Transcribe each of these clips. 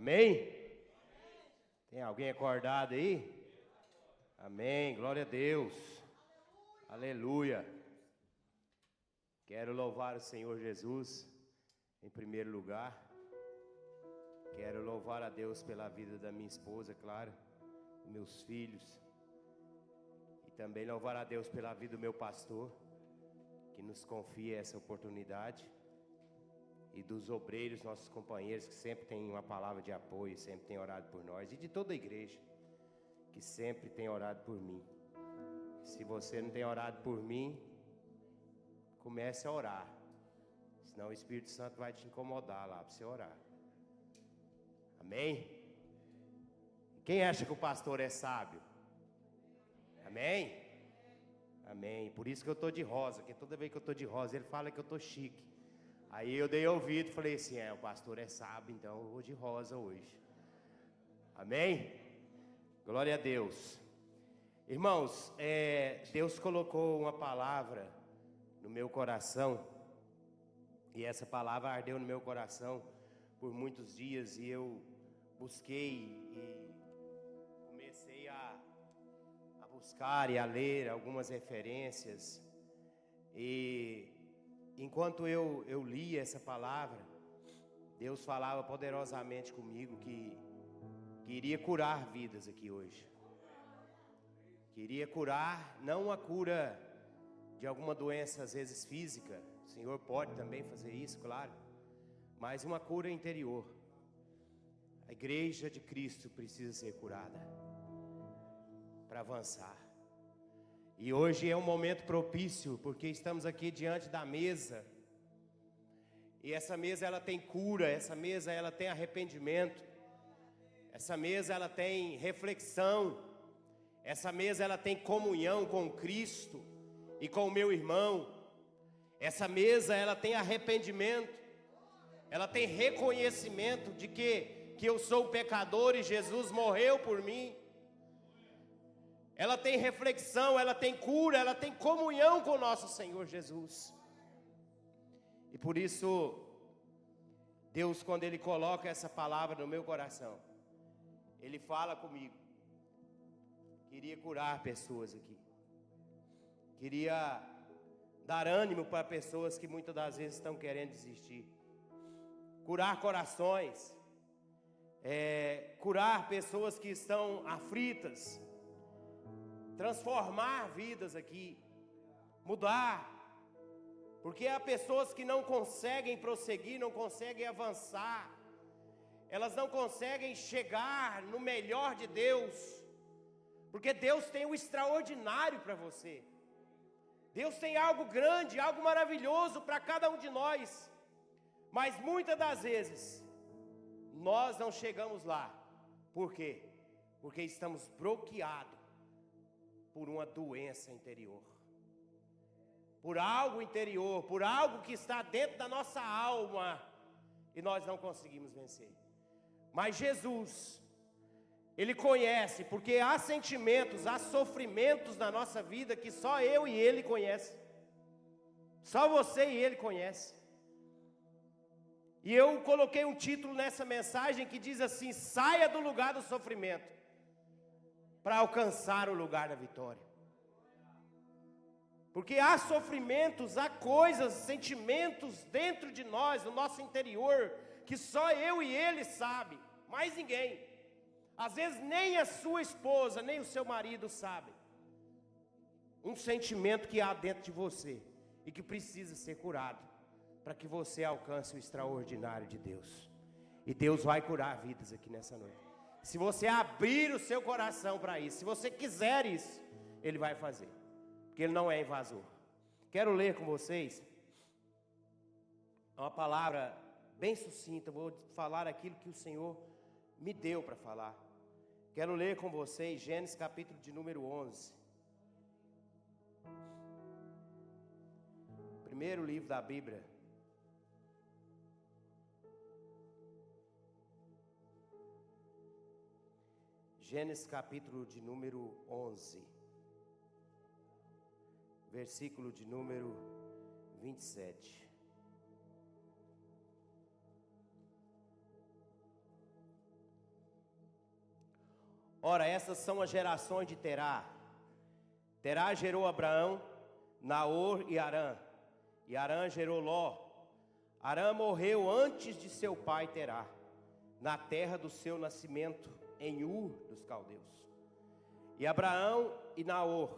Amém? Tem alguém acordado aí? Amém, glória a Deus. Aleluia. Quero louvar o Senhor Jesus em primeiro lugar. Quero louvar a Deus pela vida da minha esposa, claro, dos meus filhos. E também louvar a Deus pela vida do meu pastor, que nos confia essa oportunidade. E dos obreiros, nossos companheiros, que sempre têm uma palavra de apoio, sempre têm orado por nós. E de toda a igreja, que sempre tem orado por mim. Se você não tem orado por mim, comece a orar. Senão o Espírito Santo vai te incomodar lá para você orar. Amém? Quem acha que o pastor é sábio? Amém? Amém. Por isso que eu estou de rosa, porque toda vez que eu estou de rosa, ele fala que eu estou chique. Aí eu dei ouvido e falei assim, o pastor é sábio, então eu vou de rosa hoje. Amém? Glória a Deus. Irmãos, Deus colocou uma palavra no meu coração, e essa palavra ardeu no meu coração por muitos dias, e eu busquei e comecei a buscar e a ler algumas referências, e enquanto eu lia essa palavra, Deus falava poderosamente comigo que iria curar vidas aqui hoje. Queria curar, não a cura de alguma doença às vezes física, o Senhor pode também fazer isso, claro, mas uma cura interior. A igreja de Cristo precisa ser curada para avançar. E hoje é um momento propício, porque estamos aqui diante da mesa. E essa mesa ela tem cura, essa mesa ela tem arrependimento. Essa mesa ela tem reflexão. Essa mesa ela tem comunhão com Cristo e com o meu irmão. Essa mesa ela tem arrependimento. Ela tem reconhecimento de que eu sou pecador e Jesus morreu por mim. Ela tem reflexão, ela tem cura, ela tem comunhão com o nosso Senhor Jesus. E por isso, Deus, quando Ele coloca essa palavra no meu coração, Ele fala comigo. Queria curar pessoas aqui. Queria dar ânimo para pessoas que muitas das vezes estão querendo desistir. Curar corações. Curar pessoas que estão aflitas. Transformar vidas aqui, mudar, porque há pessoas que não conseguem prosseguir, não conseguem avançar, elas não conseguem chegar no melhor de Deus, porque Deus tem o extraordinário para você, Deus tem algo grande, algo maravilhoso para cada um de nós, mas muitas das vezes, nós não chegamos lá. Por quê? Porque estamos bloqueados por uma doença interior, por algo interior, por algo que está dentro da nossa alma, e nós não conseguimos vencer. Mas Jesus, Ele conhece, porque há sentimentos, há sofrimentos na nossa vida que só eu e Ele conhecem, só você e Ele conhecem. E eu coloquei um título nessa mensagem que diz assim: saia do lugar do sofrimento para alcançar o lugar da vitória. Porque há sofrimentos, há coisas, sentimentos dentro de nós, no nosso interior, que só eu e Ele sabe, mais ninguém. Às vezes nem a sua esposa, nem o seu marido sabe. Um sentimento que há dentro de você e que precisa ser curado, para que você alcance o extraordinário de Deus. E Deus vai curar vidas aqui nessa noite. Se você abrir o seu coração para isso, se você quiser isso, Ele vai fazer, porque Ele não é invasor. Quero ler com vocês uma palavra bem sucinta. Vou falar aquilo que o Senhor me deu para falar. Quero ler com vocês Gênesis capítulo de número 11. Primeiro livro da Bíblia. Gênesis capítulo de número 11, versículo de número 27. Ora, essas são as gerações de Terá. Terá gerou Abraão, Naor e Harã. E Harã gerou Ló. Harã morreu antes de seu pai Terá, na terra do seu nascimento, em Ur dos caldeus. E Abraão e Naor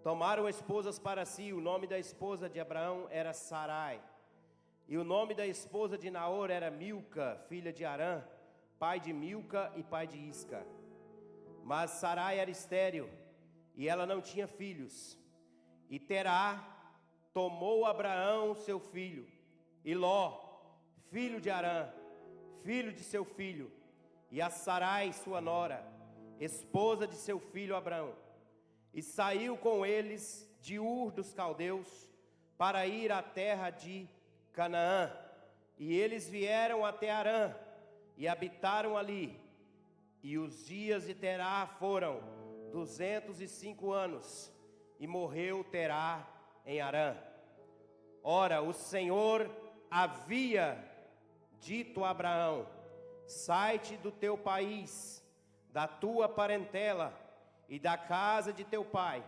tomaram esposas para si. O nome da esposa de Abraão era Sarai. E o nome da esposa de Naor era Milca, filha de Harã, pai de Milca e pai de Isca. Mas Sarai era estéril, e ela não tinha filhos. E Terá tomou Abraão, seu filho, e Ló, filho de Harã, filho de seu filho, e a Sarai, sua nora, esposa de seu filho Abraão, e saiu com eles de Ur dos caldeus, para ir à terra de Canaã. E eles vieram até Harã, e habitaram ali. E os dias de Terá foram 205 anos, e morreu Terá em Harã. Ora, o Senhor havia dito a Abraão: sai-te do teu país, da tua parentela e da casa de teu pai,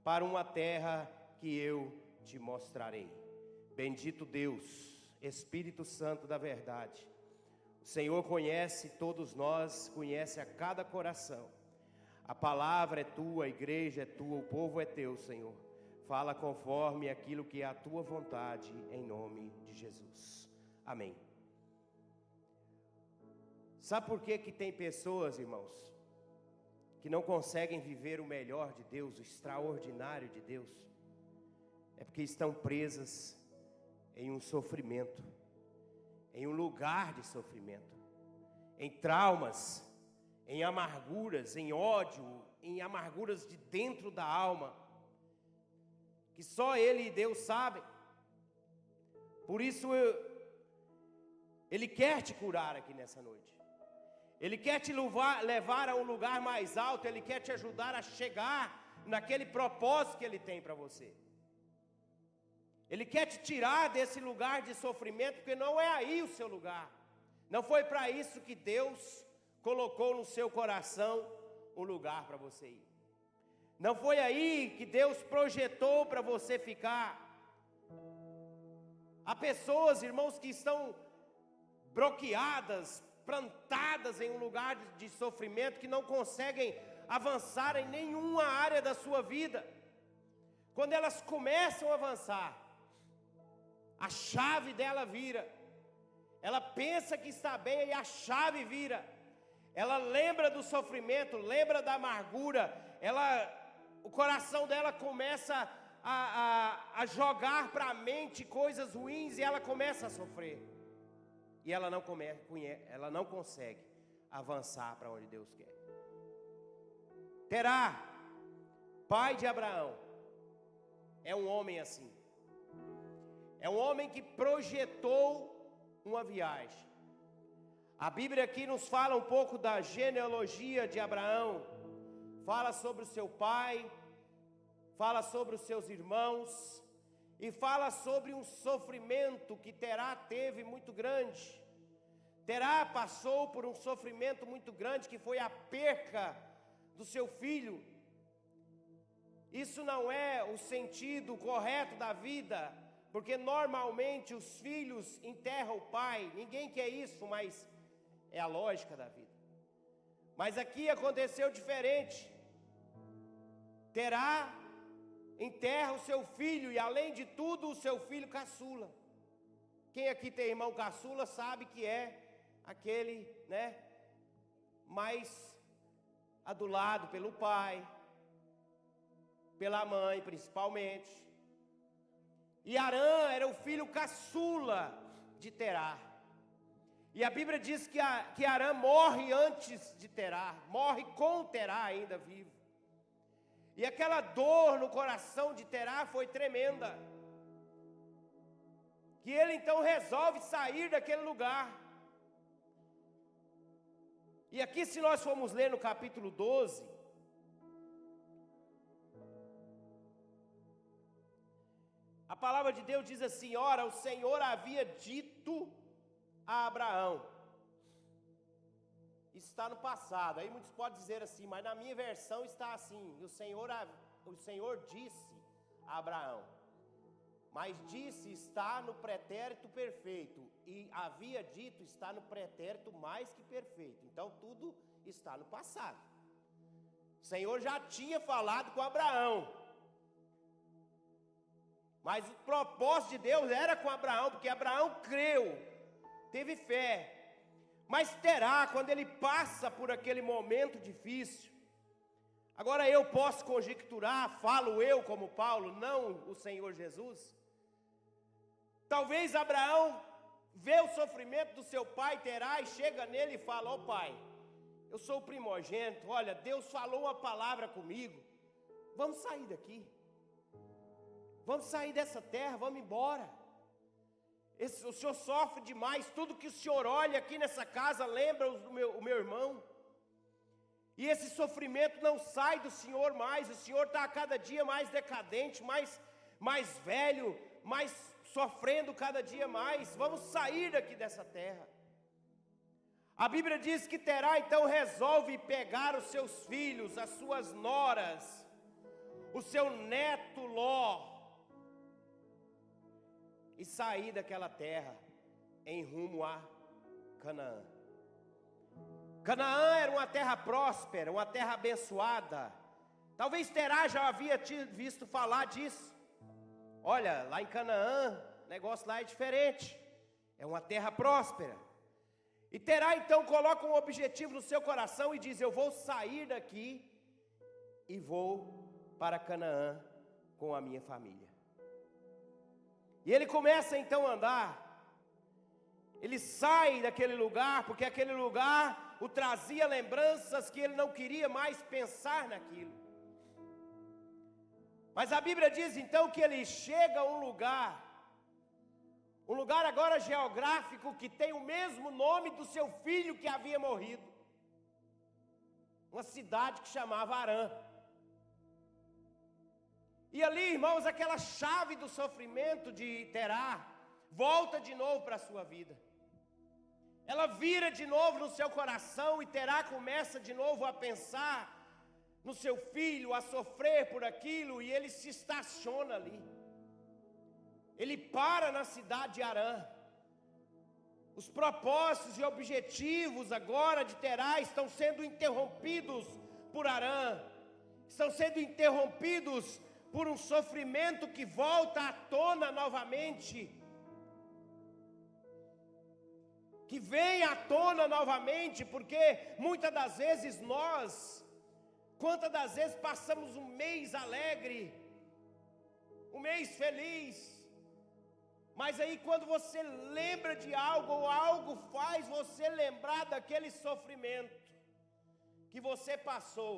para uma terra que eu te mostrarei. Bendito Deus, Espírito Santo da verdade. O Senhor conhece todos nós, conhece a cada coração. A palavra é tua, a igreja é tua, o povo é teu, Senhor. Fala conforme aquilo que é a tua vontade, em nome de Jesus. Amém. Sabe por que tem pessoas, irmãos, que não conseguem viver o melhor de Deus, o extraordinário de Deus? É porque estão presas em um sofrimento, em um lugar de sofrimento, em traumas, em amarguras, em ódio, em amarguras de dentro da alma, que só Ele e Deus sabem. Por isso Ele quer te curar aqui nessa noite. Ele quer te levar a um lugar mais alto. Ele quer te ajudar a chegar naquele propósito que Ele tem para você. Ele quer te tirar desse lugar de sofrimento, porque não é aí o seu lugar. Não foi para isso que Deus colocou no seu coração um lugar para você ir. Não foi aí que Deus projetou para você ficar. Há pessoas, irmãos, que estão bloqueadas, plantadas em um lugar de sofrimento, que não conseguem avançar em nenhuma área da sua vida. Quando elas começam a avançar, a chave dela vira. Ela pensa que está bem e a chave vira. Ela lembra do sofrimento, lembra da amargura. O coração dela começa a jogar para a mente coisas ruins e ela começa a sofrer. E ela não consegue avançar para onde Deus quer. Terá, pai de Abraão, é um homem assim. É um homem que projetou uma viagem. A Bíblia aqui nos fala um pouco da genealogia de Abraão. Fala sobre o seu pai, fala sobre os seus irmãos, e fala sobre um sofrimento que Terá teve muito grande. Terá passou por um sofrimento muito grande, que foi a perca do seu filho. Isso não é o sentido correto da vida, porque normalmente os filhos enterram o pai. Ninguém quer isso, mas é a lógica da vida. Mas aqui aconteceu diferente. Terá enterra o seu filho, e além de tudo o seu filho caçula. Quem aqui tem irmão caçula sabe que é aquele, mais adulado pelo pai, pela mãe principalmente. E Harã era o filho caçula de Terá. E a Bíblia diz que Harã morre antes de Terá, morre com Terá ainda vivo. E aquela dor no coração de Terá foi tremenda, que ele então resolve sair daquele lugar. E aqui, se nós formos ler no capítulo 12, a palavra de Deus diz assim: ora, o Senhor havia dito a Abraão. isso está no passado. Aí muitos podem dizer assim, mas na minha versão está assim, o Senhor disse a Abraão, mas disse está no pretérito perfeito, e havia dito está no pretérito mais que perfeito. Então tudo está no passado. O Senhor já tinha falado com Abraão, mas o propósito de Deus era com Abraão, porque Abraão creu, teve fé. Mas terá, quando ele passa por aquele momento difícil, agora eu posso conjecturar, falo eu como Paulo, não o Senhor Jesus. Talvez Abraão vê o sofrimento do seu pai Terá e chega nele e fala, ó pai, eu sou o primogênito, olha, Deus falou uma palavra comigo, vamos sair daqui, vamos sair dessa terra, vamos embora. O senhor sofre demais, tudo que o senhor olha aqui nessa casa lembra o meu irmão. E esse sofrimento não sai do senhor mais, o senhor está a cada dia mais decadente, mais velho, mais sofrendo cada dia mais. Vamos sair daqui dessa terra. A Bíblia diz que Terá então resolve pegar os seus filhos, as suas noras, o seu neto Ló, e sair daquela terra em rumo a Canaã. Canaã era uma terra próspera, uma terra abençoada. Talvez Terá já havia visto falar disso. Olha, lá em Canaã, o negócio lá é diferente. É uma terra próspera. E Terá então coloca um objetivo no seu coração e diz, eu vou sair daqui e vou para Canaã com a minha família. E ele começa então a andar, ele sai daquele lugar, porque aquele lugar o trazia lembranças que ele não queria mais pensar naquilo. Mas a Bíblia diz então que ele chega a um lugar agora geográfico que tem o mesmo nome do seu filho que havia morrido. Uma cidade que chamava Harã. E ali, irmãos, aquela chave do sofrimento de Terá volta de novo para a sua vida. Ela vira de novo no seu coração e Terá começa de novo a pensar no seu filho, a sofrer por aquilo, e ele se estaciona ali. Ele para na cidade de Harã. Os propósitos e objetivos agora de Terá estão sendo interrompidos por Harã. Estão sendo interrompidos por um sofrimento que volta à tona novamente, que vem à tona novamente, porque muitas das vezes quantas das vezes passamos um mês alegre, um mês feliz, mas aí quando você lembra de algo, ou algo faz você lembrar daquele sofrimento que você passou,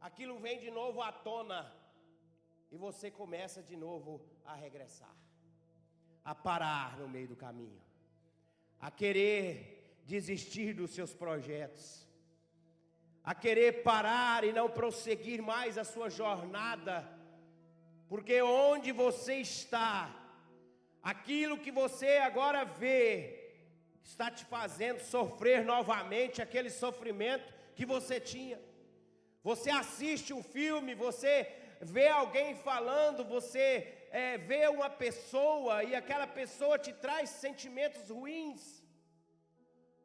aquilo vem de novo à tona, e você começa de novo a regressar, a parar no meio do caminho, a querer desistir dos seus projetos, a querer parar e não prosseguir mais a sua jornada, porque onde você está, aquilo que você agora vê, está te fazendo sofrer novamente aquele sofrimento que você tinha. Você assiste um filme, você vê alguém falando, você vê uma pessoa e aquela pessoa te traz sentimentos ruins.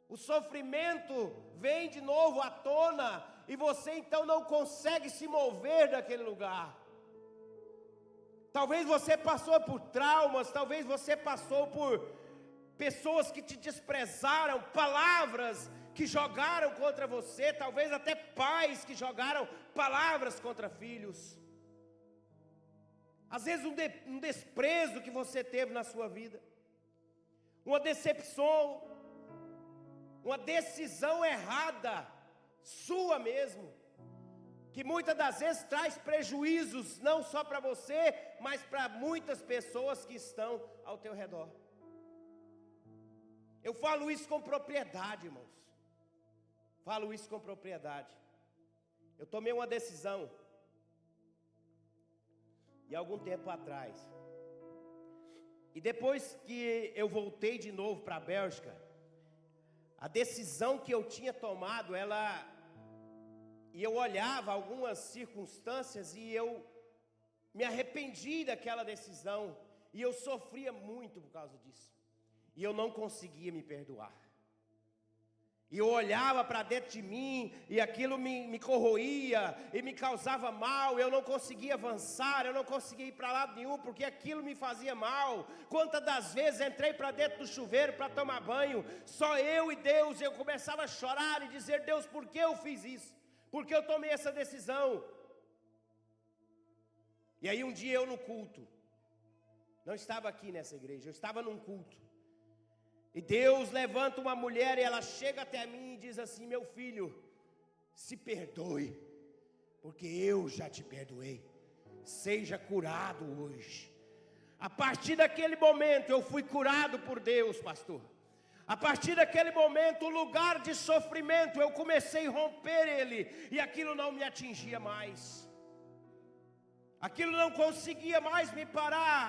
O sofrimento vem de novo à tona e você então não consegue se mover daquele lugar. Talvez você passou por traumas, talvez você passou por pessoas que te desprezaram, palavras que jogaram contra você, talvez até pais que jogaram palavras contra filhos. Às vezes um desprezo que você teve na sua vida, uma decepção, uma decisão errada, sua mesmo, que muitas das vezes traz prejuízos, não só para você, mas para muitas pessoas que estão ao teu redor. Eu falo isso com propriedade, irmãos. Falo isso com propriedade. Eu tomei uma decisão, e algum tempo atrás, e depois que eu voltei de novo para a Bélgica, A decisão que eu tinha tomado, e eu olhava algumas circunstâncias e eu me arrependi daquela decisão, e eu sofria muito por causa disso, e eu não conseguia me perdoar. E eu olhava para dentro de mim, e aquilo me corroía, e me causava mal, eu não conseguia avançar, eu não conseguia ir para lado nenhum, porque aquilo me fazia mal. Quantas das vezes entrei para dentro do chuveiro para tomar banho, só eu e Deus, eu começava a chorar e dizer: Deus, por que eu fiz isso? Por que eu tomei essa decisão? E aí um dia eu no culto, não estava aqui nessa igreja, eu estava num culto, e Deus levanta uma mulher e ela chega até mim e diz assim: meu filho, se perdoe, porque eu já te perdoei, seja curado hoje. A partir daquele momento eu fui curado por Deus, pastor. A partir daquele momento, o lugar de sofrimento, eu comecei a romper ele, e aquilo não me atingia mais, aquilo não conseguia mais me parar.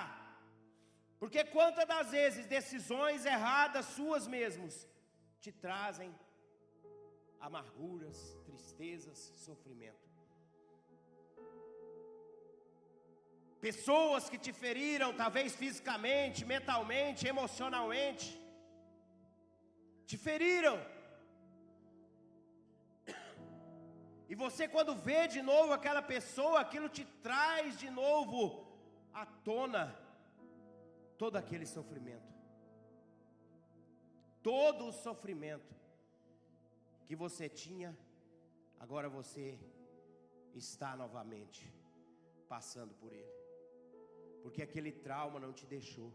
Porque quantas das vezes decisões erradas suas mesmos te trazem amarguras, tristezas, sofrimento. Pessoas que te feriram, talvez fisicamente, mentalmente, emocionalmente, te feriram. E você, quando vê de novo aquela pessoa, aquilo te traz de novo à tona todo aquele sofrimento, todo o sofrimento que você tinha, agora você está novamente passando por ele, porque aquele trauma não te deixou.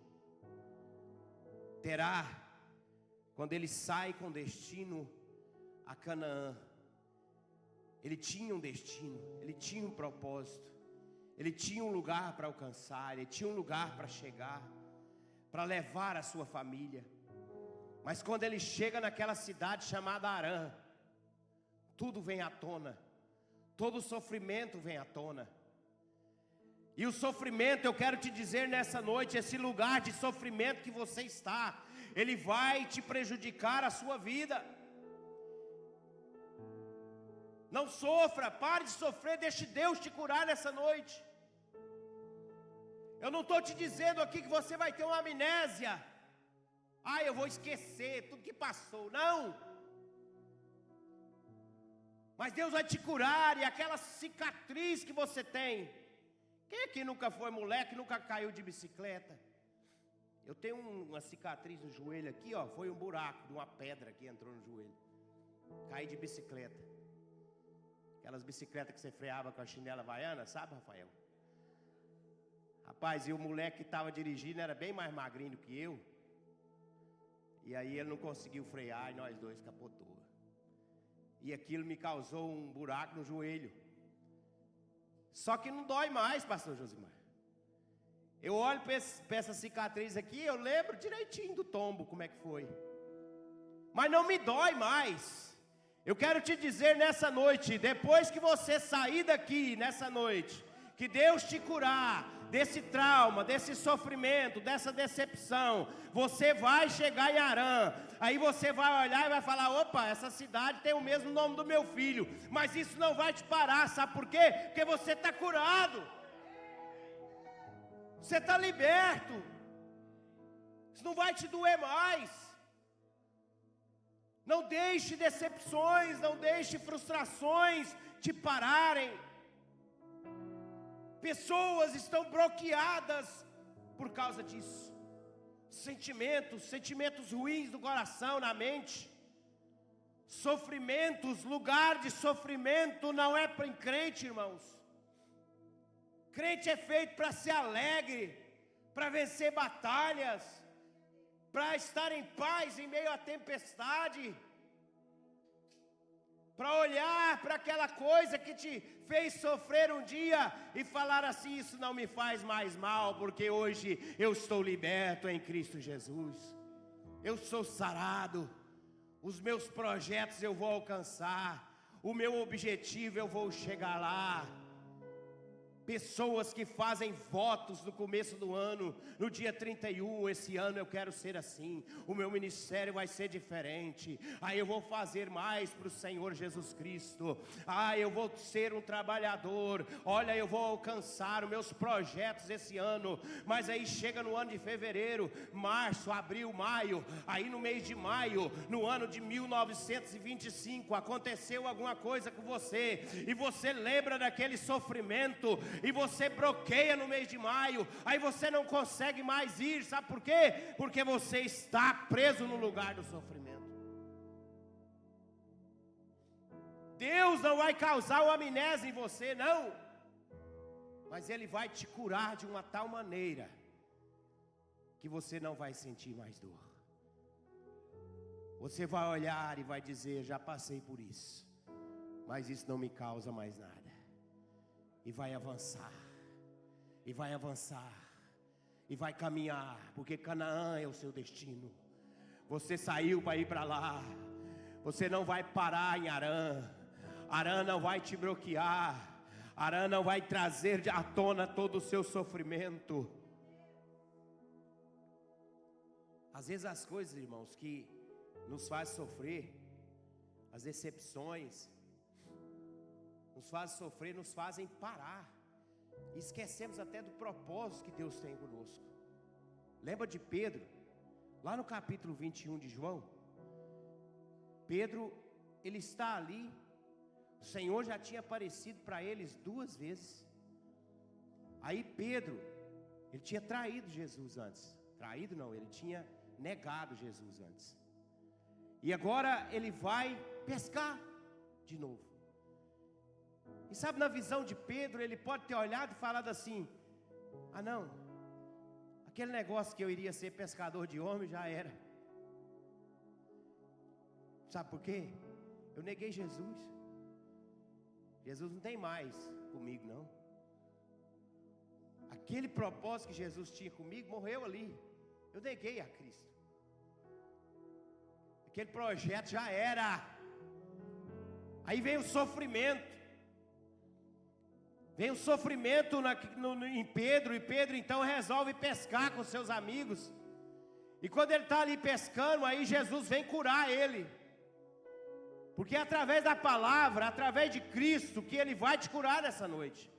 Terá, quando ele sai com destino a Canaã, ele tinha um destino, ele tinha um propósito, ele tinha um lugar para alcançar, ele tinha um lugar para chegar, para levar a sua família. Mas quando ele chega naquela cidade chamada Harã, tudo vem à tona, todo o sofrimento vem à tona. E o sofrimento, eu quero te dizer nessa noite, esse lugar de sofrimento que você está, ele vai te prejudicar a sua vida. Não sofra, pare de sofrer, deixe Deus te curar nessa noite. Eu não estou te dizendo aqui que você vai ter uma amnésia. Eu vou esquecer tudo que passou. Não. Mas Deus vai te curar, e aquela cicatriz que você tem. Quem aqui nunca foi moleque, nunca caiu de bicicleta? Eu tenho uma cicatriz no joelho aqui, ó. Foi um buraco de uma pedra que entrou no joelho. Caí de bicicleta. Aquelas bicicletas que você freava com a chinela havaiana, sabe, Rafael? Rapaz, e o moleque que estava dirigindo era bem mais magrinho do que eu. E aí ele não conseguiu frear e nós dois capotou. E aquilo me causou um buraco no joelho. Só que não dói mais, pastor Josimar. Eu olho para essa cicatriz aqui, eu lembro direitinho do tombo, como é que foi. Mas não me dói mais. Eu quero te dizer nessa noite, depois que você sair daqui nessa noite, que Deus te curar desse trauma, desse sofrimento, dessa decepção, você vai chegar em Harã, aí você vai olhar e vai falar: opa, essa cidade tem o mesmo nome do meu filho. Mas isso não vai te parar, sabe por quê? Porque você está curado, você está liberto, isso não vai te doer mais. Não deixe decepções, não deixe frustrações te pararem. Pessoas estão bloqueadas por causa disso. Sentimentos ruins do coração, na mente. Sofrimentos, lugar de sofrimento não é para crente, irmãos. Crente é feito para ser alegre, para vencer batalhas, para estar em paz em meio à tempestade, para olhar para aquela coisa que te fez sofrer um dia e falar assim: isso não me faz mais mal, porque hoje eu estou liberto em Cristo Jesus, eu sou sarado, os meus projetos eu vou alcançar, o meu objetivo eu vou chegar lá. Pessoas que fazem votos no começo do ano, no dia 31, esse ano eu quero ser assim, o meu ministério vai ser diferente, eu vou fazer mais para o Senhor Jesus Cristo, eu vou ser um trabalhador, olha, eu vou alcançar os meus projetos esse ano. Mas aí chega no ano de fevereiro, março, abril, maio, aí no mês de maio, no ano de 1925, aconteceu alguma coisa com você, e você lembra daquele sofrimento, e você bloqueia no mês de maio, aí você não consegue mais ir, sabe por quê? Porque você está preso no lugar do sofrimento. Deus não vai causar uma amnésia em você, não, mas Ele vai te curar de uma tal maneira, que você não vai sentir mais dor. Você vai olhar e vai dizer: já passei por isso, mas isso não me causa mais nada. E vai avançar, e vai avançar, e vai caminhar, porque Canaã é o seu destino. Você saiu para ir para lá, você não vai parar em Harã. Harã não vai te bloquear, Harã não vai trazer à tona todo o seu sofrimento. Às vezes as coisas, irmãos, que nos fazem sofrer, as decepções, nos fazem sofrer, nos fazem parar, e esquecemos até do propósito que Deus tem conosco. Lembra de Pedro, lá no capítulo 21 de João? Pedro, ele está ali, o Senhor já tinha aparecido para eles 2 vezes. Aí Pedro, ele tinha traído Jesus antes. Traído não, ele tinha negado Jesus antes. E agora ele vai pescar de novo. E sabe, na visão de Pedro, ele pode ter olhado e falado assim: não, aquele negócio que eu iria ser pescador de homem já era. Sabe por quê? Eu neguei Jesus. Jesus não tem mais comigo, não. Aquele propósito que Jesus tinha comigo morreu ali. Eu neguei a Cristo. Aquele projeto já era. Aí vem o sofrimento. Vem o sofrimento em Pedro, e Pedro então resolve pescar com seus amigos. E quando ele está ali pescando, aí Jesus vem curar ele. Porque é através da palavra, através de Cristo, que Ele vai te curar nessa noite.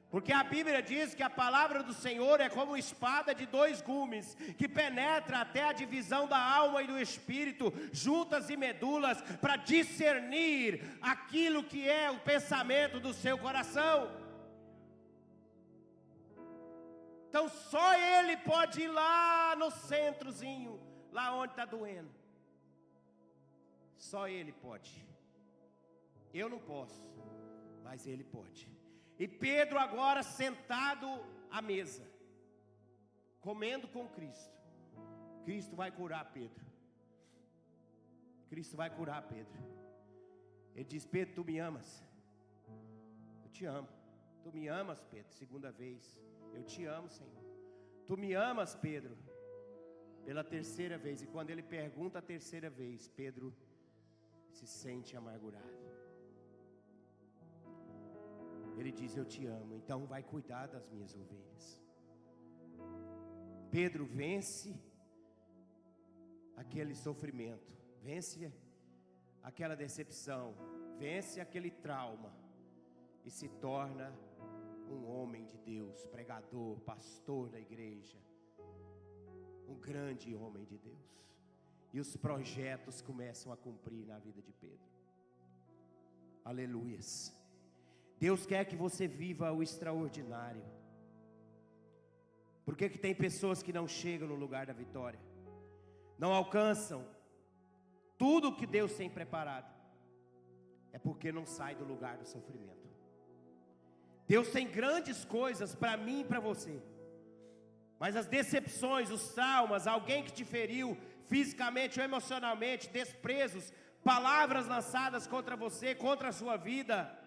Porque a Bíblia diz que a palavra do Senhor é como uma espada de 2 gumes, que penetra até a divisão da alma e do espírito, juntas e medulas, para discernir aquilo que é o pensamento do seu coração. Então só Ele pode ir lá no centrozinho, lá onde está doendo. Só Ele pode. Eu não posso, mas Ele pode. E Pedro agora sentado à mesa, comendo com Cristo. Cristo vai curar Pedro. Cristo vai curar Pedro. Ele diz: Pedro, tu me amas? Eu te amo. Tu me amas, Pedro? 2ª vez. Eu te amo, Senhor. Tu me amas, Pedro? Pela 3ª vez. E quando ele pergunta a 3ª vez, Pedro se sente amargurado. Ele diz: eu te amo, então vai cuidar das minhas ovelhas. Pedro vence aquele sofrimento, vence aquela decepção, vence aquele trauma, e se torna um homem de Deus, pregador, pastor da igreja, um grande homem de Deus. E os projetos começam a cumprir na vida de Pedro. Aleluias. Deus quer que você viva o extraordinário. Por que tem pessoas que não chegam no lugar da vitória? Não alcançam tudo o que Deus tem preparado? É porque não sai do lugar do sofrimento. Deus tem grandes coisas para mim e para você, mas as decepções, os traumas, alguém que te feriu fisicamente ou emocionalmente, desprezos, palavras lançadas contra você, contra a sua vida,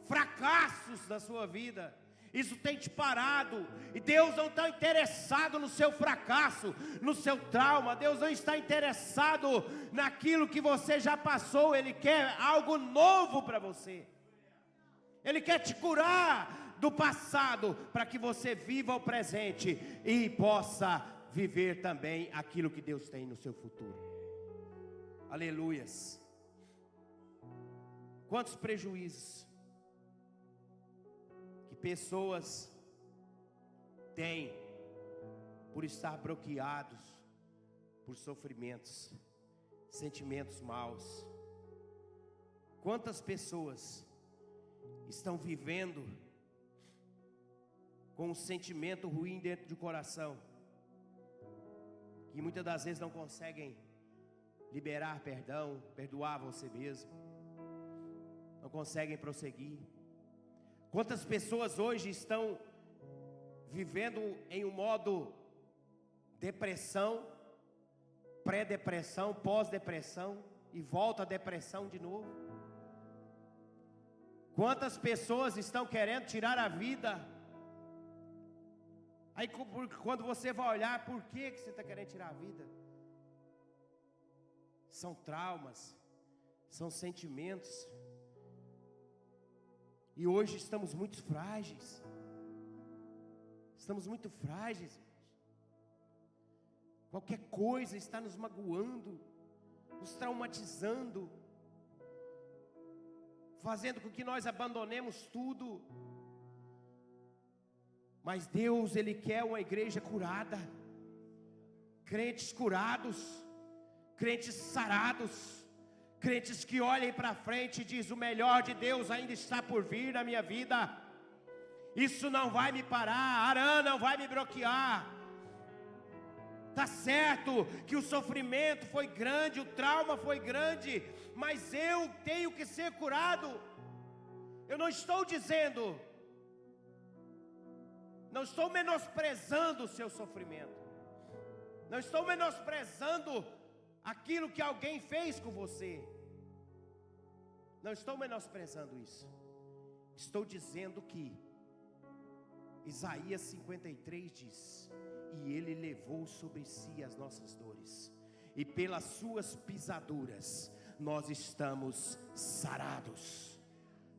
fracassos da sua vida, isso tem te parado. E Deus não está interessado no seu fracasso, no seu trauma. Deus não está interessado naquilo que você já passou. Ele quer algo novo para você. Ele quer te curar do passado, para que você viva o presente e possa viver também aquilo que Deus tem no seu futuro. Aleluias. Quantos prejuízos que pessoas têm por estar bloqueados por sofrimentos, sentimentos maus. Quantas pessoas estão vivendo com um sentimento ruim dentro do coração, que muitas das vezes não conseguem liberar perdão, perdoar você mesmo, não conseguem prosseguir. Quantas pessoas hoje estão vivendo em um modo depressão, pré-depressão, pós-depressão, e volta a depressão de novo. Quantas pessoas estão querendo tirar a vida? Aí quando você vai olhar, por que você está querendo tirar a vida? São traumas, são sentimentos. E hoje estamos muito frágeis. Estamos muito frágeis, irmãos. Qualquer coisa está nos magoando, nos traumatizando, fazendo com que nós abandonemos tudo. Mas Deus, Ele quer uma igreja curada, crentes curados, crentes sarados, crentes que olhem para frente e dizem: o melhor de Deus ainda está por vir na minha vida. Isso não vai me parar, Arã não vai me bloquear. Está certo que o sofrimento foi grande, o trauma foi grande, mas eu tenho que ser curado. Eu não estou dizendo, não estou menosprezando o seu sofrimento, não estou menosprezando aquilo que alguém fez com você, não estou menosprezando isso. Estou dizendo que Isaías 53 diz: e Ele levou sobre si as nossas dores, e pelas suas pisaduras nós estamos sarados.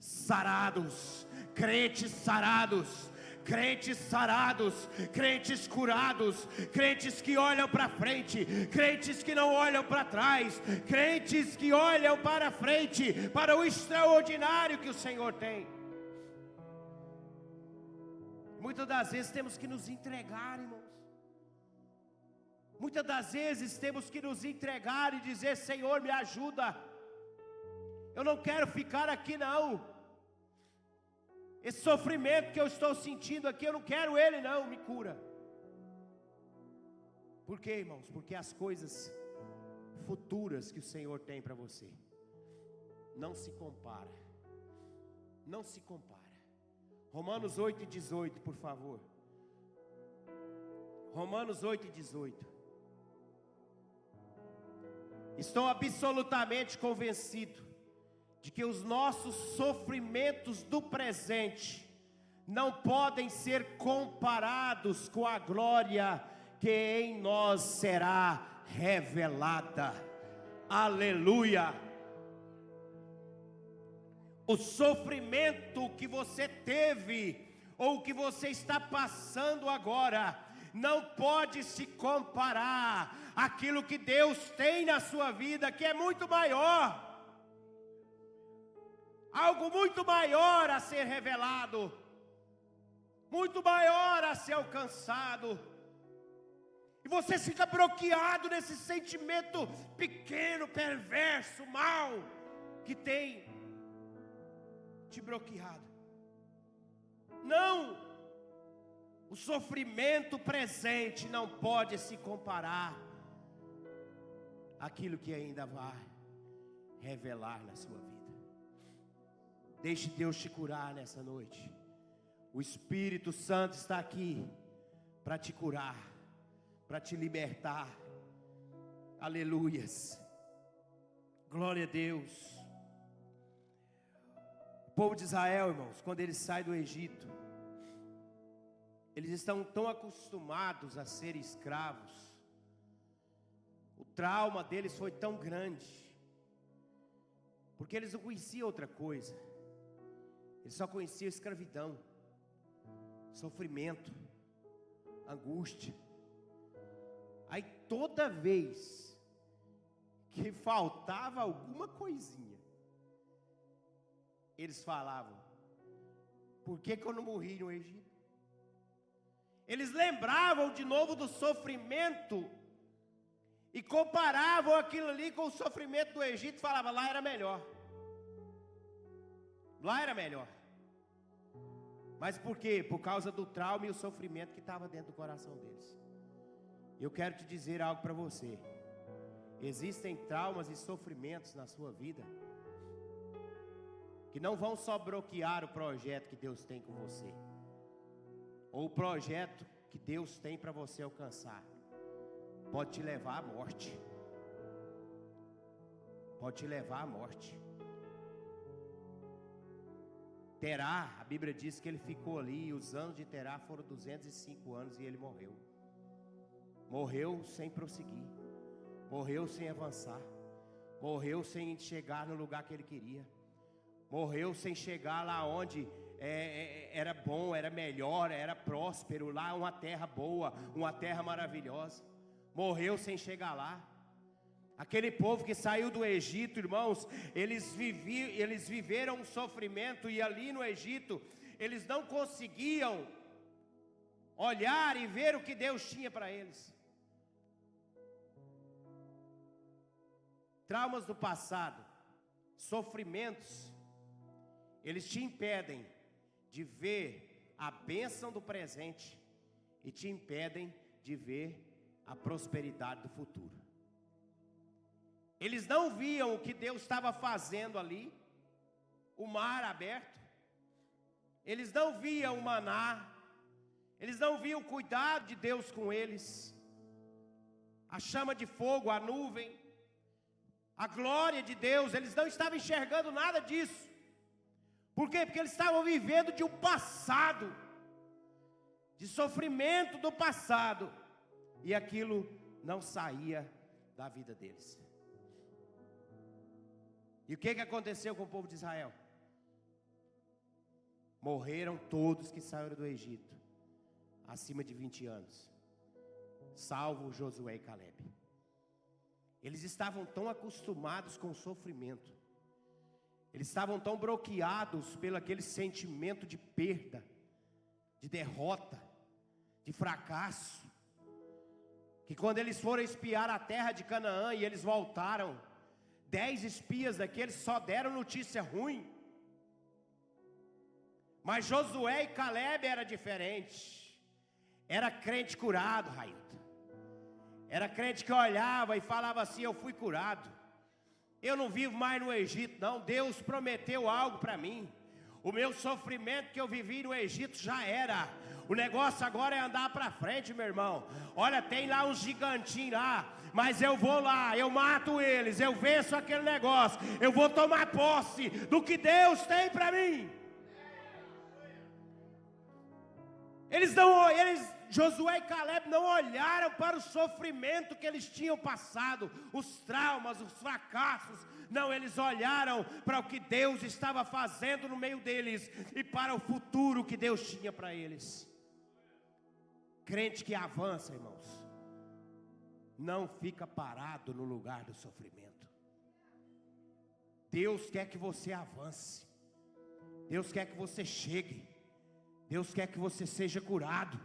Sarados, crentes sarados, crentes sarados, crentes curados, crentes que olham para frente, crentes que não olham para trás, crentes que olham para frente, para o extraordinário que o Senhor tem. Muitas das vezes temos que nos entregar, irmãos. Muitas das vezes temos que nos entregar e dizer: Senhor, me ajuda. Eu não quero ficar aqui não. Esse sofrimento que eu estou sentindo aqui, eu não quero ele não, me cura. Por quê, irmãos? Porque as coisas futuras que o Senhor tem para você não se compara. Não se compara. Romanos 8:18, por favor. Romanos 8:18. Estou absolutamente convencido de que os nossos sofrimentos do presente não podem ser comparados com a glória que em nós será revelada. Aleluia! O sofrimento que você teve, ou que você está passando agora, não pode se comparar àquilo que Deus tem na sua vida, que é muito maior. Algo muito maior a ser revelado, muito maior a ser alcançado. E você fica bloqueado nesse sentimento pequeno, perverso, mal, que tem te bloqueado. Não, o sofrimento presente não pode se comparar àquilo que ainda vai revelar na sua vida. Deixe Deus te curar nessa noite. O Espírito Santo está aqui para te curar, para te libertar. Aleluias. Glória a Deus. O povo de Israel, irmãos, quando eles saem do Egito, eles estão tão acostumados a ser escravos. O trauma deles foi tão grande, porque eles não conheciam outra coisa. Eles só conheciam a escravidão. sofrimento, angústia. Aí toda vez que faltava alguma coisinha, eles falavam: por que eu não morri no Egito? Eles lembravam de novo do sofrimento e comparavam aquilo ali com o sofrimento do Egito e falavam: lá era melhor. Lá era melhor. Mas por quê? Por causa do trauma e o sofrimento que estava dentro do coração deles. Eu quero te dizer algo para você. Existem traumas e sofrimentos na sua vida que não vão só bloquear o projeto que Deus tem com você, ou o projeto que Deus tem para você alcançar. Pode te levar à morte. Pode te levar à morte. Terá, a Bíblia diz que ele ficou ali, e os anos de Terá foram 205 anos e ele morreu. Morreu sem prosseguir. Morreu sem avançar. Morreu sem chegar no lugar que ele queria. Morreu sem chegar lá onde era bom, era melhor, era próspero. Lá uma terra boa, uma terra maravilhosa. Morreu sem chegar lá. Aquele povo que saiu do Egito, irmãos, eles viveram um sofrimento, e ali no Egito, eles não conseguiam olhar e ver o que Deus tinha para eles. Traumas do passado, sofrimentos, eles te impedem de ver a bênção do presente e te impedem de ver a prosperidade do futuro. Eles não viam o que Deus estava fazendo ali, o mar aberto. Eles não viam o maná. Eles não viam o cuidado de Deus com eles. A chama de fogo, a nuvem, a glória de Deus. Eles não estavam enxergando nada disso. Por quê? Porque eles estavam vivendo de um passado, de sofrimento do passado, e aquilo não saía da vida deles. E o que aconteceu com o povo de Israel? Morreram todos que saíram do Egito, acima de 20 anos, salvo Josué e Caleb. Eles estavam tão acostumados com o sofrimento, eles estavam tão bloqueados pelo aquele sentimento de perda, de derrota, de fracasso, que quando eles foram espiar a terra de Canaã e eles voltaram, 10 espias daqueles só deram notícia ruim. Mas Josué e Caleb era diferente. Era crente curado, Railton. Era crente que olhava e falava assim: eu fui curado. Eu não vivo mais no Egito não. Deus prometeu algo para mim. O meu sofrimento que eu vivi no Egito já era. O negócio agora é andar para frente, meu irmão. Olha, tem lá uns gigantinhos lá, mas eu vou lá, eu mato eles, eu venço aquele negócio, eu vou tomar posse do que Deus tem para mim. Josué e Caleb não olharam para o sofrimento que eles tinham passado, os traumas, os fracassos. Não, eles olharam para o que Deus estava fazendo no meio deles e para o futuro que Deus tinha para eles. Crente que avança, irmãos, não fica parado no lugar do sofrimento. Deus quer que você avance. Deus quer que você chegue. Deus quer que você seja curado.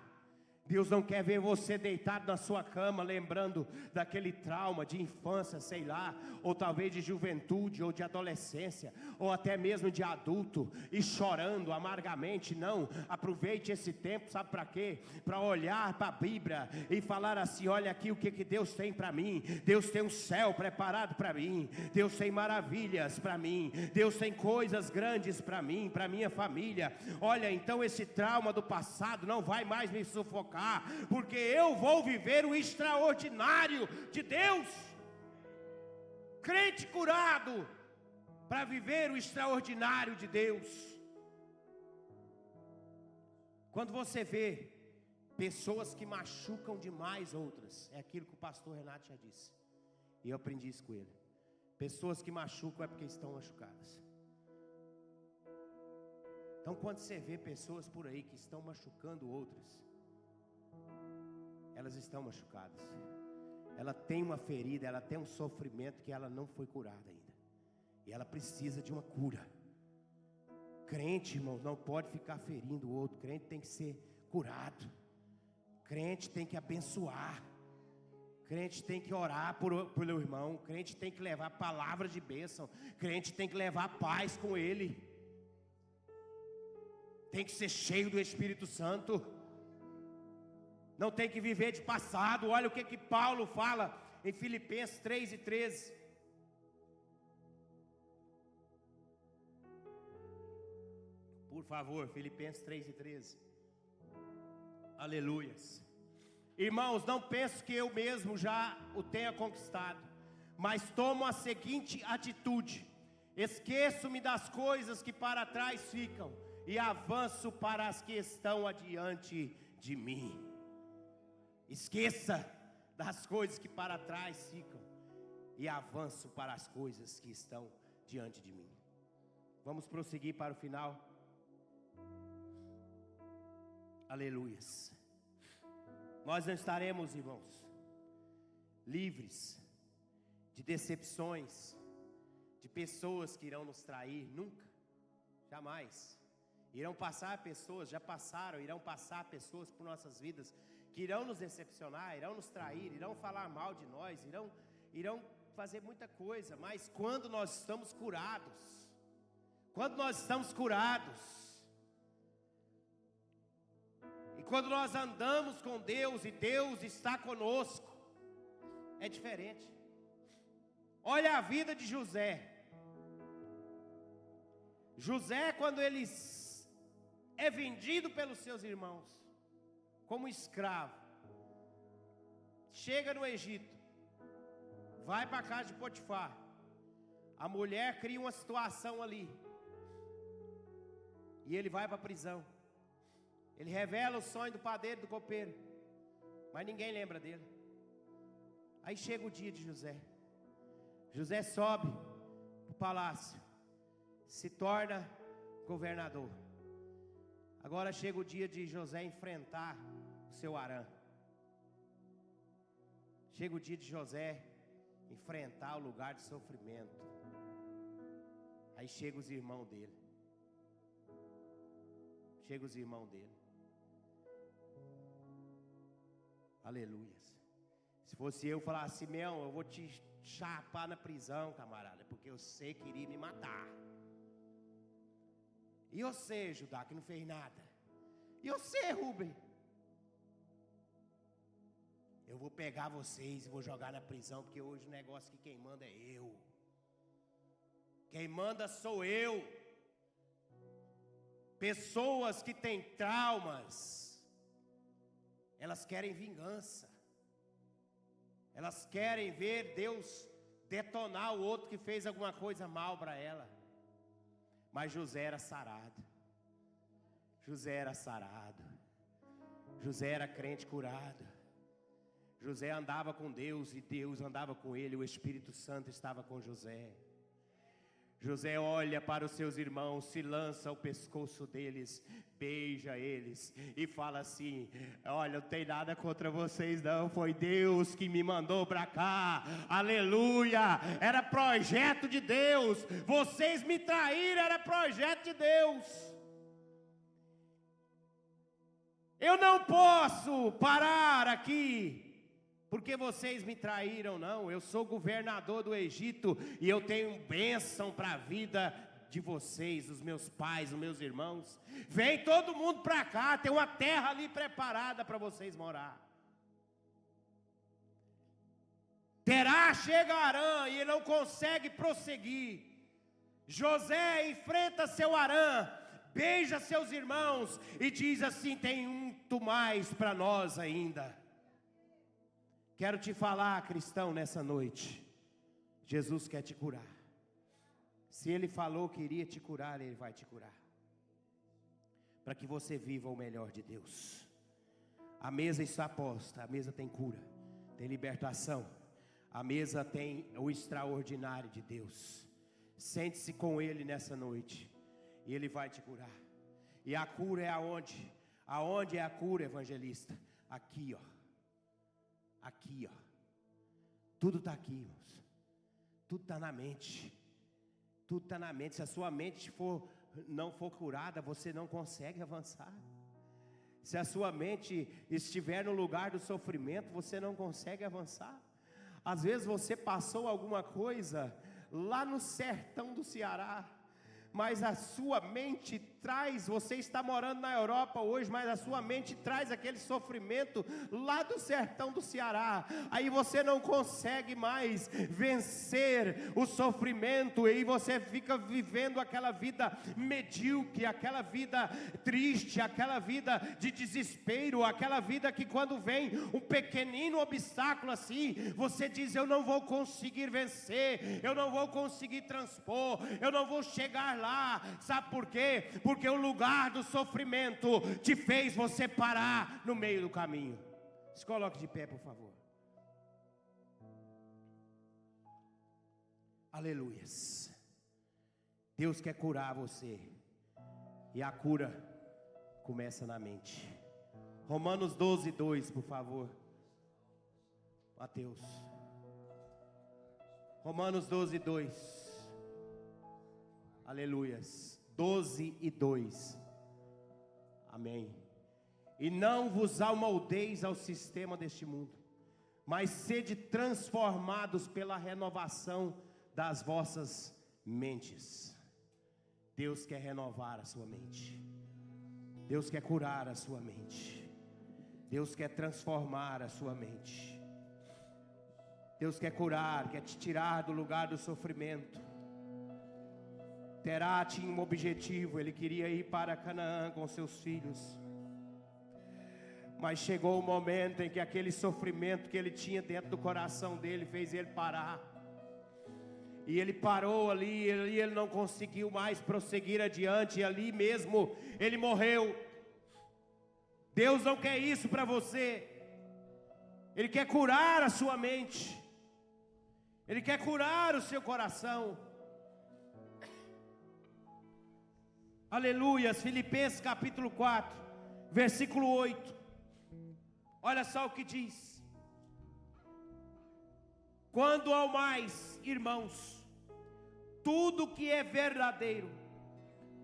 Deus não quer ver você deitado na sua cama, lembrando daquele trauma de infância, sei lá, ou talvez de juventude, ou de adolescência, ou até mesmo de adulto, e chorando amargamente. Não, aproveite esse tempo, sabe para quê? Para olhar para a Bíblia e falar assim: olha aqui o que Deus tem para mim. Deus tem um céu preparado para mim. Deus tem maravilhas para mim. Deus tem coisas grandes para mim, para minha família. Olha, então esse trauma do passado não vai mais me sufocar, porque eu vou viver o extraordinário de Deus. Crente curado para viver o extraordinário de Deus. Quando você vê pessoas que machucam demais outras, é aquilo que o pastor Renato já disse, e eu aprendi isso com ele: pessoas que machucam é porque estão machucadas. Então quando você vê pessoas por aí que estão machucando outras, elas estão machucadas. Ela tem uma ferida, ela tem um sofrimento que ela não foi curada ainda. E ela precisa de uma cura. Crente, irmãos, não pode ficar ferindo o outro. Crente tem que ser curado. Crente tem que abençoar. Crente tem que orar pelo irmão. Crente tem que levar palavras de bênção. Crente tem que levar paz com ele. Tem que ser cheio do Espírito Santo. Não tem que viver de passado. Olha o que Paulo fala em Filipenses 3:13. Por favor, Filipenses 3:13. Aleluias. Irmãos, não penso que eu mesmo já o tenha conquistado, mas tomo a seguinte atitude: esqueço-me das coisas que para trás ficam e avanço para as que estão adiante de mim. Esqueça das coisas que para trás ficam e avanço para as coisas que estão diante de mim. Vamos prosseguir para o final. Aleluias. Nós não estaremos, irmãos, livres de decepções, de pessoas que irão nos trair, nunca, jamais. Irão passar pessoas, já passaram, irão passar pessoas por nossas vidas que irão nos decepcionar, irão nos trair, irão falar mal de nós, irão fazer muita coisa, mas quando nós estamos curados, e quando nós andamos com Deus e Deus está conosco, é diferente. Olha a vida de José. José, quando ele é vendido pelos seus irmãos como escravo, chega no Egito, vai para a casa de Potifar. A mulher cria uma situação ali, e ele vai para a prisão. Ele revela o sonho do padeiro e do copeiro, mas ninguém lembra dele. Aí chega o dia de José. José sobe para o palácio, se torna governador. Agora chega o dia de José enfrentar o seu Harã. Chega o dia de José enfrentar o lugar de sofrimento. Aí chega os irmãos dele. Aleluias. Se fosse eu falar, Simeão, eu vou te chapar na prisão, camarada, porque eu sei que iria me matar. E você, Judá, que não fez nada? E você, Rubem? Eu vou pegar vocês e vou jogar na prisão, porque hoje o negócio que quem manda é eu. Quem manda sou eu. Pessoas que têm traumas, elas querem vingança. Elas querem ver Deus detonar o outro que fez alguma coisa mal para ela. Mas José era sarado. José era sarado. José era crente curado. José andava com Deus e Deus andava com ele. O Espírito Santo estava com José. José olha para os seus irmãos, se lança ao pescoço deles, beija eles e fala assim: olha, não tem nada contra vocês não, foi Deus que me mandou para cá, aleluia, era projeto de Deus, vocês me traíram, era projeto de Deus. Eu não posso parar aqui porque vocês me traíram, não. Eu sou governador do Egito e eu tenho bênção para a vida de vocês, dos meus pais, dos meus irmãos. Vem todo mundo para cá, tem uma terra ali preparada para vocês morar. Terá chega Harã e ele não consegue prosseguir. José enfrenta seu Harã, beija seus irmãos e diz assim: tem muito mais para nós ainda. Quero te falar, cristão, nessa noite, Jesus quer te curar. Se Ele falou que iria te curar, Ele vai te curar, para que você viva o melhor de Deus. A mesa está posta, a mesa tem cura, tem libertação, a mesa tem o extraordinário de Deus. Sente-se com Ele nessa noite, e Ele vai te curar. E a cura é aonde? Aonde é a cura, evangelista? Aqui, ó. Aqui, ó. Tudo está aqui, irmãos. Tudo está na mente. Tudo está na mente. Se a sua mente não for curada, você não consegue avançar. Se a sua mente estiver no lugar do sofrimento, você não consegue avançar. Às vezes você passou alguma coisa lá no sertão do Ceará, mas a sua mente traz, você está morando na Europa hoje, mas a sua mente traz aquele sofrimento lá do sertão do Ceará. Aí você não consegue mais vencer o sofrimento, e você fica vivendo aquela vida medíocre, aquela vida triste, aquela vida de desespero, aquela vida que quando vem um pequenino obstáculo assim, você diz: eu não vou conseguir vencer, eu não vou conseguir transpor, eu não vou chegar lá. Sabe por quê? Porque o lugar do sofrimento te fez você parar no meio do caminho. Se coloque de pé, por favor. Aleluias. Deus quer curar você, e a cura começa na mente. Romanos 12:2, por favor. Mateus. Romanos 12:2. Aleluias. 12:2. Amém. E não vos amoldeis ao sistema deste mundo, mas sede transformados pela renovação das vossas mentes. Deus quer renovar a sua mente. Deus quer curar a sua mente. Deus quer transformar a sua mente. Deus quer curar, quer te tirar do lugar do sofrimento. Terá tinha um objetivo, ele queria ir para Canaã com seus filhos. Mas chegou o momento em que aquele sofrimento que ele tinha dentro do coração dele fez ele parar. E ele parou ali, e ele não conseguiu mais prosseguir adiante, e ali mesmo ele morreu. Deus não quer isso para você. Ele quer curar a sua mente. Ele quer curar o seu coração. Aleluias. Filipenses capítulo 4, versículo 8. Olha só o que diz: quando ao mais, irmãos, tudo que é verdadeiro,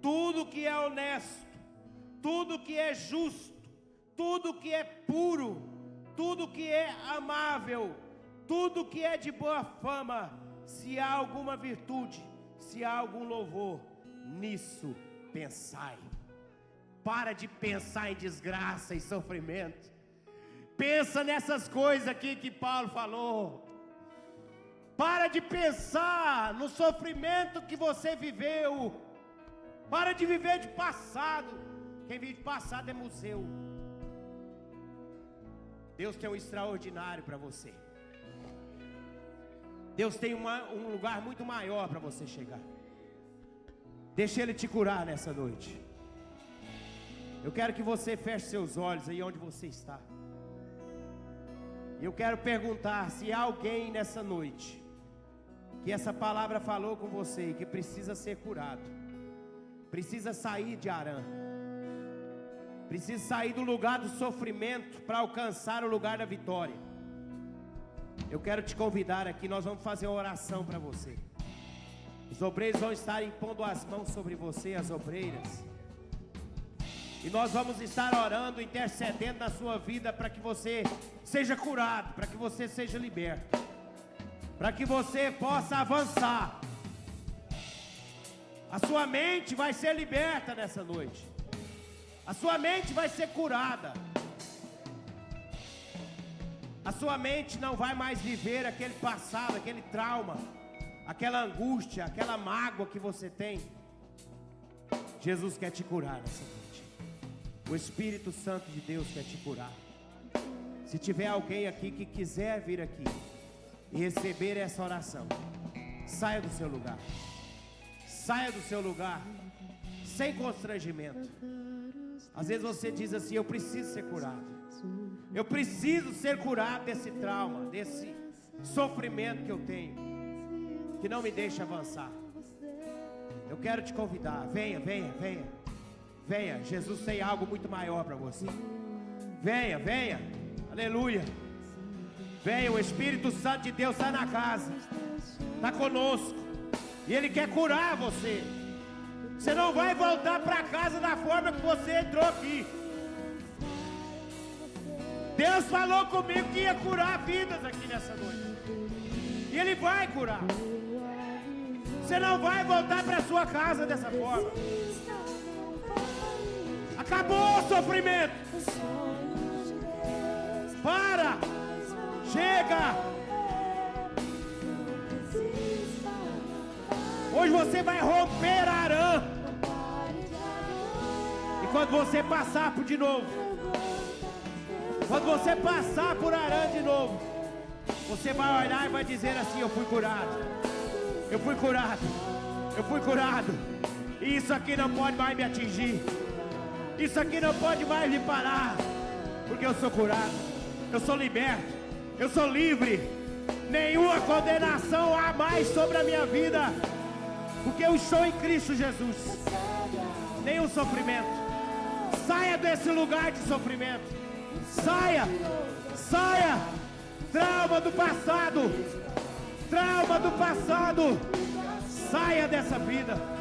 tudo que é honesto, tudo que é justo, tudo que é puro, tudo que é amável, tudo que é de boa fama, se há alguma virtude, se há algum louvor, nisso pensai. Para de pensar em desgraça e sofrimento. Pensa nessas coisas aqui que Paulo falou. Para de pensar no sofrimento que você viveu. Para de viver de passado. Quem vive de passado é museu. Deus tem um extraordinário para você. Deus tem um lugar muito maior para você chegar. Deixa Ele te curar nessa noite. Eu quero que você feche seus olhos aí onde você está. Eu quero perguntar se há alguém nessa noite que essa palavra falou com você e que precisa ser curado, precisa sair de Arã, precisa sair do lugar do sofrimento para alcançar o lugar da vitória. Eu quero te convidar aqui, nós vamos fazer uma oração para você. Os obreiros vão estar impondo as mãos sobre você, as obreiras. E nós vamos estar orando, intercedendo na sua vida para que você seja curado, para que você seja liberto, para que você possa avançar. A sua mente vai ser liberta nessa noite. A sua mente vai ser curada. A sua mente não vai mais viver aquele passado, aquele trauma, aquela angústia, aquela mágoa que você tem. Jesus quer te curar nessa noite. O Espírito Santo de Deus quer te curar. Se tiver alguém aqui que quiser vir aqui e receber essa oração, saia do seu lugar. Saia do seu lugar, sem constrangimento. Às vezes você diz assim: eu preciso ser curado. Eu preciso ser curado desse trauma, desse sofrimento que eu tenho, que não me deixa avançar. Eu quero te convidar, venha, venha, venha. Venha, Jesus tem algo muito maior para você. Venha, venha, aleluia. Venha, o Espírito Santo de Deus está na casa, está conosco, e Ele quer curar você. Você não vai voltar para casa da forma que você entrou aqui. Deus falou comigo que ia curar vidas aqui nessa noite, e Ele vai curar. Você não vai voltar para sua casa dessa forma. Acabou o sofrimento. Para. Chega. Hoje você vai romper Arã. E quando você passar por de novo, quando você passar por Arã de novo, você vai olhar e vai dizer assim: eu fui curado. Eu fui curado. Eu fui curado. E isso aqui não pode mais me atingir. Isso aqui não pode mais me parar. Porque eu sou curado. Eu sou liberto. Eu sou livre. Nenhuma condenação há mais sobre a minha vida. Porque eu estou em Cristo Jesus. Nenhum sofrimento. Saia desse lugar de sofrimento. Saia. Saia. Trauma do passado. Trauma do passado. Saia dessa vida.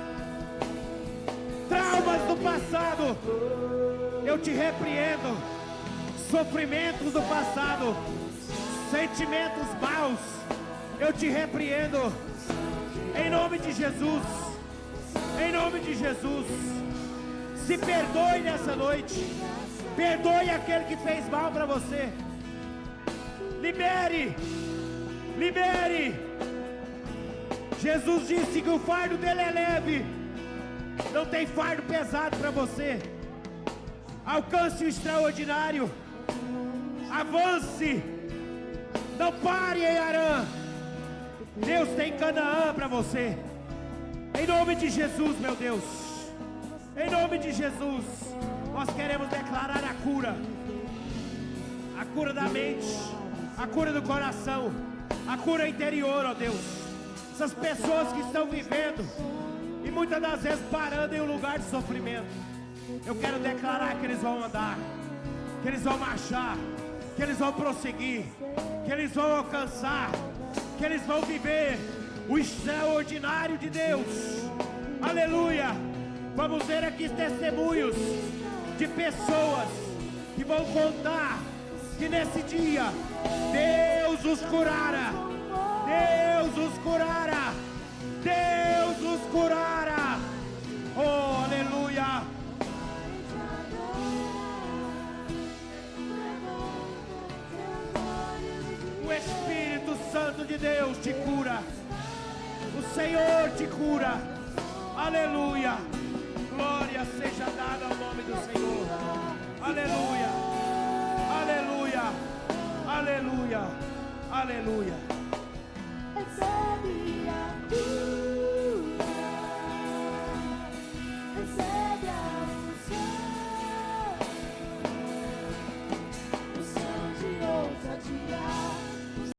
Traumas do passado. Eu te repreendo. Sofrimentos do passado. Sentimentos maus. Eu te repreendo. Em nome de Jesus. Em nome de Jesus. Se perdoe nessa noite. Perdoe aquele que fez mal para você. Libere. Libere. Jesus disse que o fardo dele é leve. Não tem fardo pesado para você. Alcance o extraordinário. Avance. Não pare em Arã. Deus tem Canaã para você. Em nome de Jesus, meu Deus. Em nome de Jesus. Nós queremos declarar a cura. A cura da mente. A cura do coração. A cura interior, ó Deus. Essas pessoas que estão vivendo e muitas das vezes parando em um lugar de sofrimento, eu quero declarar que eles vão andar, que eles vão marchar, que eles vão prosseguir, que eles vão alcançar, que eles vão viver o extraordinário de Deus. Aleluia. Vamos ver aqui testemunhos de pessoas que vão contar que nesse dia Deus os curara. Deus os curara. Deus os curara. Oh, aleluia. O Espírito Santo de Deus te cura. O Senhor te cura. Aleluia. Glória seja dada ao nome do Senhor. Aleluia. Aleluia. Aleluia. Aleluia.